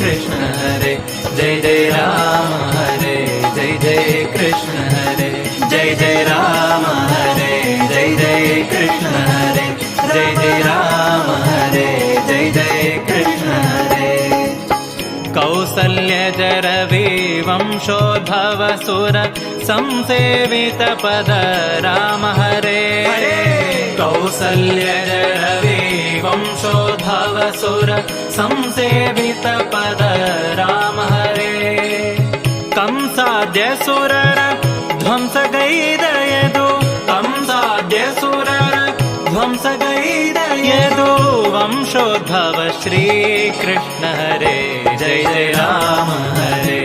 कृष्ण हरे जय जय राम हरे जय जय कृष्ण हरे जय जय राम हरे जय जय कृष्ण हरे जय जय राम हरे जय जय कृष्ण हरे कौसल्यजरवि वंशोद्भव सुर संसेवित पद राम हरे कौसल्यजरवि वंशोद्भव सुर संसेवित पद राम हरे कंसाद्य सुरर ध्वंसगैदयदु कंसाद्य-सुरर ध्वंसगैदयदु वंशोद्भव श्री कृष्ण हरे जय जय राम हरे